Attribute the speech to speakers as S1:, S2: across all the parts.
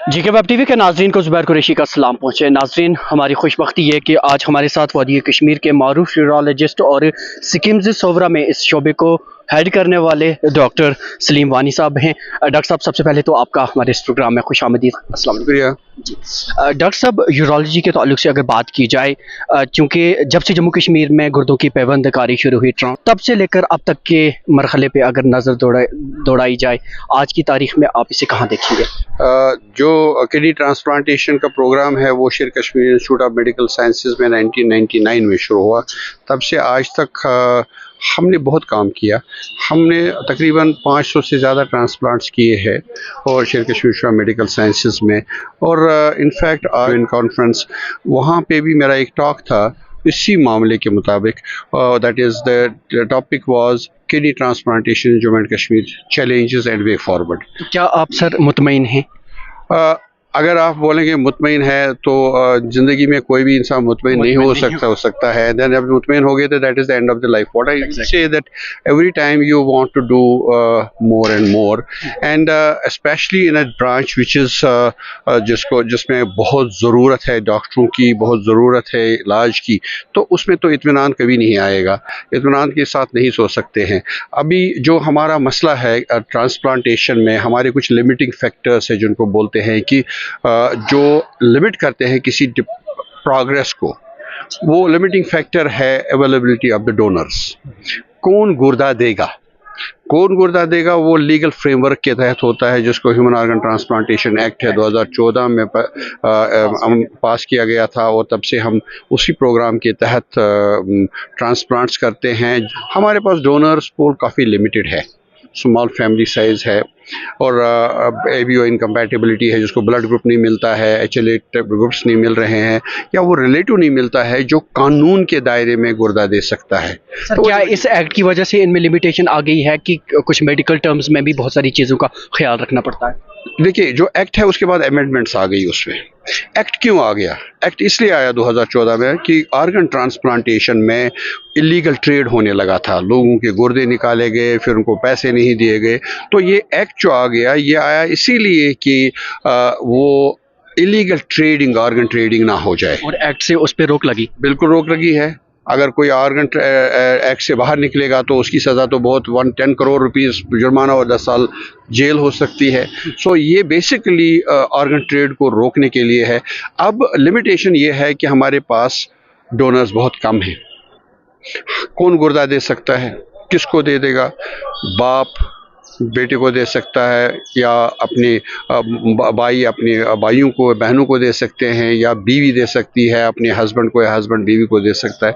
S1: जी के web TV के नाजरीन को ज़ुबैर कुरैशी का सलाम पहुँचे। नाजरीन, हमारी खुशबख्ती है कि आज हमारे साथ वादी कश्मीर के मारूफ यूरोलॉजिस्ट और स्किम्स सोवरा में इस शोबे को हेड करने वाले डॉक्टर सलीम वानी साहब हैं। डॉक्टर साहब, सबसे पहले तो आपका हमारे इस प्रोग्राम में खुशामदीद। अस्सलाम वालेकुम। डॉक्टर साहब, यूरोलॉजी के ताल्लुक से अगर बात की जाए, चूँकि जब से जम्मू कश्मीर में गुर्दों की पैबंदकारी शुरू हुई तब से लेकर अब तक के मरहले पे अगर नज़र दौड़ाई जाए, आज की तारीख में आप इसे कहाँ देखेंगे?
S2: जो किडनी ट्रांसप्लांटेशन का प्रोग्राम है वो शेर Kashmir institute of medical sciences में 1999 में शुरू हुआ। तब से आज तक हमने बहुत काम किया। हमने तकरीबन 500 से ज़्यादा ट्रांसप्लांट्स किए हैं और शेर Kashmir institute of medical sciences में। और इनफैक्ट इन कॉन्फ्रेंस वहाँ पे भी मेरा एक टॉक था इसी मामले के मुताबिक। That is the topic was kidney transplantation in Jammu and Kashmir, challenges and way forward.
S1: क्या आप सर मुतमईन हैं?
S2: अगर आप बोलेंगे मुतमईन है तो ज़िंदगी में कोई भी इंसान मुतमईन नहीं हो सकता है। देन जब मुतमईन हो गए तो that is the end of the life. What I say that every time you want to do more and more and specially in a branch which is जिसमें बहुत ज़रूरत है डॉक्टरों की, बहुत ज़रूरत है इलाज की, तो उसमें तो इत्मीनान कभी नहीं आएगा। इत्मीनान के साथ नहीं सो सकते हैं। अभी जो हमारा मसला है ट्रांसप्लांटेशन में, हमारे कुछ लिमिटिंग फैक्टर्स है जिनको बोलते हैं कि जो लिमिट करते हैं किसी प्रोग्रेस को, वो लिमिटिंग फैक्टर है अवेलेबिलिटी ऑफ द डोनर्स। कौन गुर्दा देगा वो लीगल फ्रेमवर्क के तहत होता है, जिसको ह्यूमन ऑर्गन ट्रांसप्लांटेशन एक्ट है 2014 में पास किया गया था और तब से हम उसी प्रोग्राम के तहत ट्रांसप्लांट्स करते हैं। हमारे पास डोनर्स पूल काफ़ी लिमिटेड है, स्मॉल फैमिली साइज़ है और एबीओ इनकम्पैटिबिलिटी है, जिसको ब्लड ग्रुप नहीं मिलता है, HLA ग्रुप्स नहीं मिल रहे हैं, या वो रिलेटिव नहीं मिलता है जो कानून के दायरे में गुर्दा दे सकता है।
S1: तो क्या इस एक्ट की वजह से इनमें लिमिटेशन आ गई है कि कुछ मेडिकल टर्म्स में भी बहुत सारी चीज़ों का ख्याल रखना पड़ता है?
S2: देखिए, जो एक्ट है उसके बाद अमेंडमेंट्स आ गई उसमें। एक्ट क्यों आ गया? एक्ट इसलिए आया 2014 में कि ऑर्गन ट्रांसप्लांटेशन में इलीगल ट्रेड होने लगा था, लोगों के गुर्दे निकाले गए, फिर उनको पैसे नहीं दिए गए। तो ये एक्ट जो आ गया, ये आया इसीलिए कि वो इलीगल ट्रेडिंग, ऑर्गन ट्रेडिंग ना हो जाए।
S1: और एक्ट से उस पर रोक लगी?
S2: बिल्कुल रोक लगी है। अगर कोई ऑर्गन एक्ट से बाहर निकलेगा तो उसकी सज़ा तो बहुत 10 करोड़ रुपीस जुर्माना और 10 साल जेल हो सकती है। सो ये बेसिकली ऑर्गन ट्रेड को रोकने के लिए है। अब लिमिटेशन ये है कि हमारे पास डोनर्स बहुत कम हैं। कौन गुर्दा दे सकता है? किसको दे देगा? बाप बेटे को दे सकता है, या अपने भाई अपने भाइयों को, बहनों को दे सकते हैं, या बीवी दे सकती है अपने हस्बैंड को, या हस्बैंड बीवी को दे सकता है।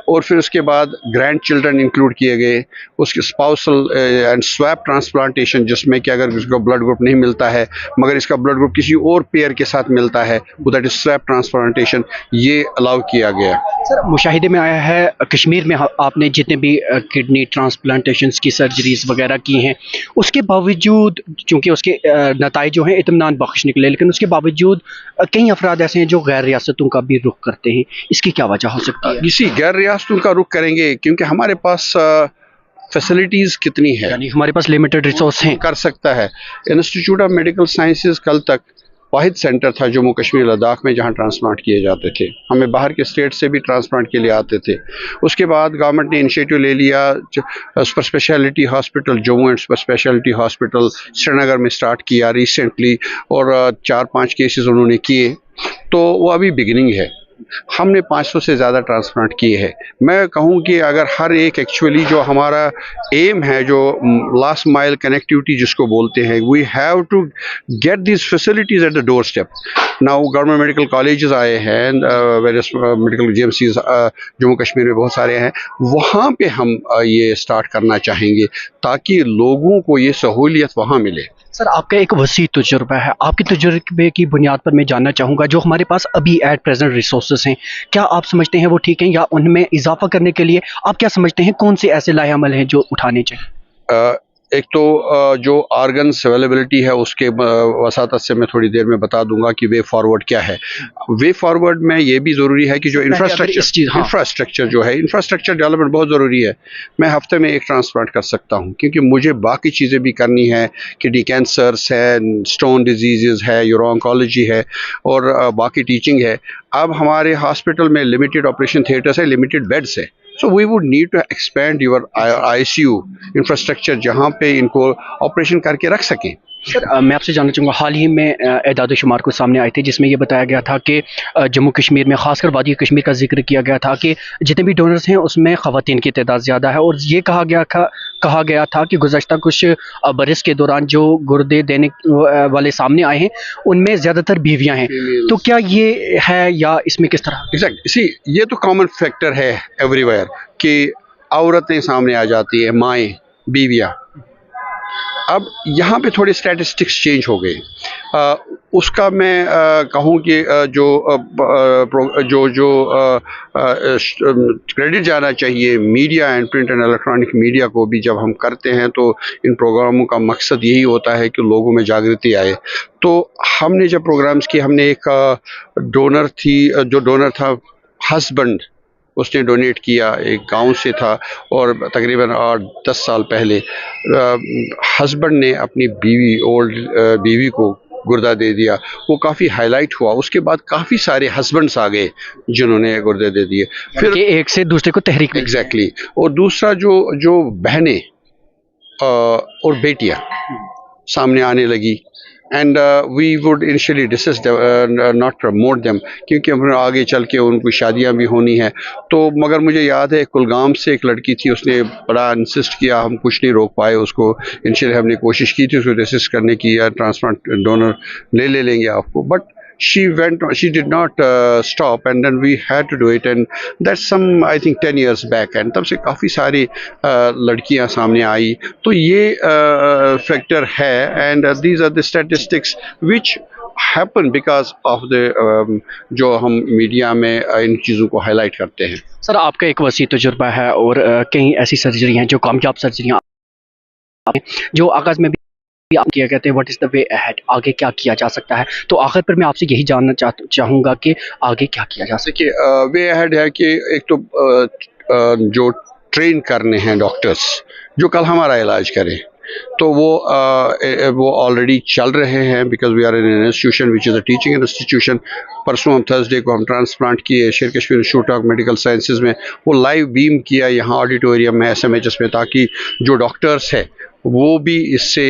S2: और फिर उसके बाद ग्रैंड चिल्ड्रन इंक्लूड किए गए, उसके स्पाउसल एंड स्वैप ट्रांसप्लांटेशन, जिसमें कि अगर इसका ब्लड ग्रुप नहीं मिलता है मगर इसका ब्लड ग्रुप किसी और पेयर के साथ मिलता है, वो दैट इज स्वैप ट्रांसप्लांटेशन, ये अलाउ किया गया।
S1: सर, मुशाहिदे में आया है कश्मीर में आपने जितने भी किडनी ट्रांसप्लांटेशन की सर्जरीज वगैरह की हैं, उसके बावजूद, चूँकि उसके नताइज जो हैं इत्मीनान बख्श निकले, लेकिन उसके बावजूद कई अफराद ऐसे हैं जो गैर रियासतों का भी रुख करते हैं। इसकी क्या वजह हो सकती है?
S2: इसी गैर रियासतों का रुख करेंगे क्योंकि हमारे पास फैसिलिटीज़ कितनी है,
S1: यानी हमारे पास लिमिटेड रिसोर्स हैं।
S2: कर सकता है। इंस्टीट्यूट ऑफ मेडिकल साइंसेज कल तक वाहिद सेंटर था जम्मू कश्मीर लद्दाख में जहां ट्रांसप्लांट किए जाते थे। हमें बाहर के स्टेट से भी ट्रांसप्लांट के लिए आते थे। उसके बाद गवर्नमेंट ने इनिशिएटिव ले लिया, super speciality hospital Jammu and super speciality hospital Srinagar में स्टार्ट किया रिसेंटली, और 4-5 केसेस उन्होंने किए। तो वो अभी बिगिनिंग है। हमने 500 से ज़्यादा ट्रांसप्लांट किए हैं। मैं कहूँ कि अगर हर एक एक्चुअली जो हमारा एम है, जो लास्ट माइल कनेक्टिविटी जिसको बोलते हैं, we have to get this facilities at the door step. Now government medical colleges आए हैं, various medical GMCs Jammu Kashmir में बहुत सारे हैं, वहाँ पे हम ये स्टार्ट करना चाहेंगे ताकि लोगों को ये सहूलियत वहाँ मिले।
S1: सर, आपका एक वसी तजुर्बा है, आपके तजुर्बे की बुनियाद पर मैं जानना चाहूँगा, जो हमारे पास अभी एट प्रेजेंट रिसोर्सेज हैं, क्या आप समझते हैं वो ठीक हैं, या उनमें इजाफा करने के लिए आप क्या समझते हैं कौन से ऐसे लाए अमल हैं जो उठाने चाहिए?
S2: एक तो जो ऑर्गन्स अवेलेबिलिटी है उसके वसातत से मैं थोड़ी देर में बता दूंगा कि वे फॉरवर्ड क्या है। वे फॉरवर्ड में ये भी ज़रूरी है कि जो इंफ्रास्ट्रक्चर जो है, इंफ्रास्ट्रक्चर डेवलपमेंट बहुत ज़रूरी है। मैं हफ्ते में एक ट्रांसप्लांट कर सकता हूँ क्योंकि मुझे बाकी चीज़ें भी करनी है, किडनी कैंसर्स है, स्टोन डिजीज़ है, यूरो ऑन्कोलॉजी है और बाकी टीचिंग है। अब हमारे हॉस्पिटल में लिमिटेड ऑपरेशन थिएटर्स है, लिमिटेड बेड्स है। So we would need to expand your ICU infrastructure जहाँ पे इनको ऑपरेशन करके रख सकें।
S1: सर मैं आपसे जानना चाहूँगा, हाल ही में एदाद शुमार को सामने आए थे जिसमें ये बताया गया था कि जम्मू कश्मीर में, खासकर वादी कश्मीर का जिक्र किया गया था कि जितने भी डोनर्स हैं उसमें ख़वातीन की तादाद ज़्यादा है और ये कहा गया था कि गुज़श्ता कुछ बरस के दौरान जो गुर्दे देने वाले सामने आए हैं उनमें ज़्यादातर बीवियाँ हैं। तो क्या ये है या इसमें किस तरह?
S2: एग्जैक्ट सी ये तो कॉमन फैक्टर है एवरीवेयर कि औरतें सामने आ जाती है, माएँ, बीवियाँ। अब यहाँ पे थोड़े स्टैटिस्टिक्स चेंज हो गए। उसका मैं कहूँ कि जो क्रेडिट जाना चाहिए media and print and electronic media को भी। जब हम करते हैं तो इन प्रोग्रामों का मकसद यही होता है कि लोगों में जागृति आए। तो हमने जब प्रोग्राम्स किए, हमने एक डोनर था हस्बैंड, उसने डोनेट किया, एक गांव से था और तकरीबन 8-10 साल पहले हस्बैंड ने अपनी बीवी को गुर्दा दे दिया। वो काफ़ी हाईलाइट हुआ। उसके बाद काफ़ी सारे हस्बैंड्स आ गए जिन्होंने गुर्दे दे दिए, फिर
S1: एक से दूसरे को तहरीक।
S2: एग्जैक्टली। और दूसरा जो बहनें और बेटियां सामने आने लगी and we would initially discuss not promote them क्योंकि हमें आगे चल के उनकी शादियां भी होनी है। तो मगर मुझे याद है कुलगाम से एक लड़की थी, उसने बड़ा इंसिस्ट किया, हम कुछ नहीं रोक पाए उसको। इनिशियली हमने कोशिश की थी उसको रेसिस्ट करने की, या ट्रांसप्लांट डोनर ले लेंगे आपको, but she did not stop and then we had to do it and that's some I think 10 years back and तब से काफ़ी सारी लड़कियां सामने आई। तो ये फैक्टर है and these are the statistics which happen because of the जो हम मीडिया में इन चीज़ों को हाईलाइट करते हैं।
S1: सर आपका एक वसी तजुर्बा है और कई ऐसी सर्जरी हैं जो कामयाब सर्जरियाँ जो आगाज़ में भी आप किया कहते हैं what is the way ahead, आगे क्या किया जा सकता है। तो आखिर पर मैं आपसे यही जानना चाहूँगा कि आगे क्या किया जा सकता
S2: है। वे अहेड है कि एक तो जो ट्रेन करने हैं डॉक्टर्स जो कल हमारा इलाज करें, तो वो ऑलरेडी चल रहे हैं because we are in an institution which is a teaching institution. परसों हम थर्सडे को हम ट्रांसप्लांट किए Sher Kashmir institute of medical sciences में, वो लाइव बीम किया यहाँ ऑडिटोरियम में SMHS में, ताकि जो डॉक्टर्स है वो भी इससे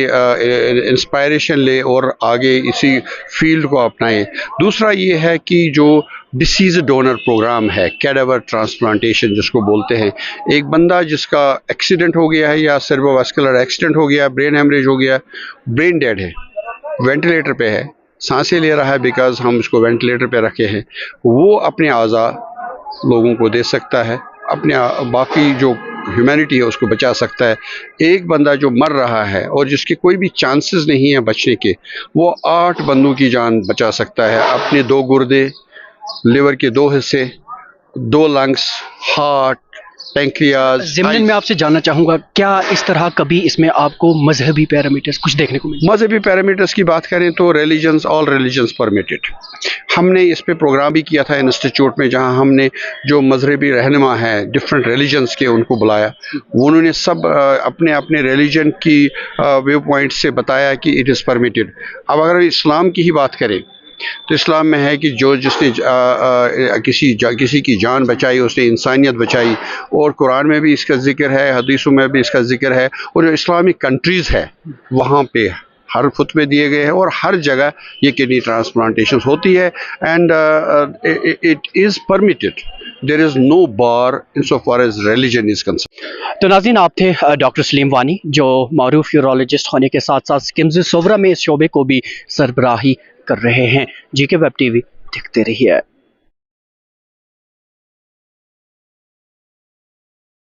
S2: इंस्पायरेशन ले और आगे इसी फील्ड को अपनाएं। दूसरा ये है कि जो डिसीज़ डोनर प्रोग्राम है, कैडावर ट्रांसप्लांटेशन जिसको बोलते हैं, एक बंदा जिसका एक्सीडेंट हो गया है या सेरेब्रोवास्कुलर एक्सीडेंट हो गया, ब्रेन हेमरेज हो गया, ब्रेन डेड है, वेंटिलेटर पे है, सांसें ले रहा है बिकॉज हम इसको वेंटिलेटर पे रखे हैं, वो अपने आज़ा लोगों को दे सकता है, अपने बाकी जो ह्यूमैनिटी है उसको बचा सकता है। एक बंदा जो मर रहा है और जिसके कोई भी चांसेस नहीं है बचने के, वो 8 बंदों की जान बचा सकता है। अपने 2 गुर्दे, लिवर के 2 हिस्से, 2 लंग्स, हार्ट, पैंक्रियाज।
S1: ज़मीन में आपसे जानना चाहूँगा, क्या इस तरह कभी इसमें आपको मजहबी पैरामीटर्स कुछ देखने को मिले?
S2: मजहबी पैरामीटर्स की बात करें तो रिलीजन्स, ऑल रिलीजन्स परमिटेड। हमने इस पे प्रोग्राम भी किया था इंस्टीट्यूट में, जहां हमने जो मजहबी रहनुमा हैं डिफरेंट रिलीजन्स के उनको बुलाया। उन्होंने सब अपने अपने रिलीजन की व्यू पॉइंट से बताया कि इट इज़ परमिटेड। अब अगर इस्लाम की ही बात करें तो इस्लाम में है कि जिसने किसी की जान बचाई उसने इंसानियत बचाई, और कुरान में भी इसका जिक्र है, हदीसों में भी इसका जिक्र है, और जो इस्लामिक कंट्रीज़ है वहाँ पे हर खुतबे दिए गए हैं और हर जगह ये किडनी ट्रांसप्लांटेशन होती है and it is permitted. There is no bar in so far as religion is concern.
S1: तो नाज़रीन, आप थे डॉक्टर सलीम वानी जो मारूफ यूरोलॉजिस्ट होने के साथ साथ स्किम्स सोवरा में इस शोबे को भी सरबराही कर रहे हैं। GK वेब TV देखते रहिए।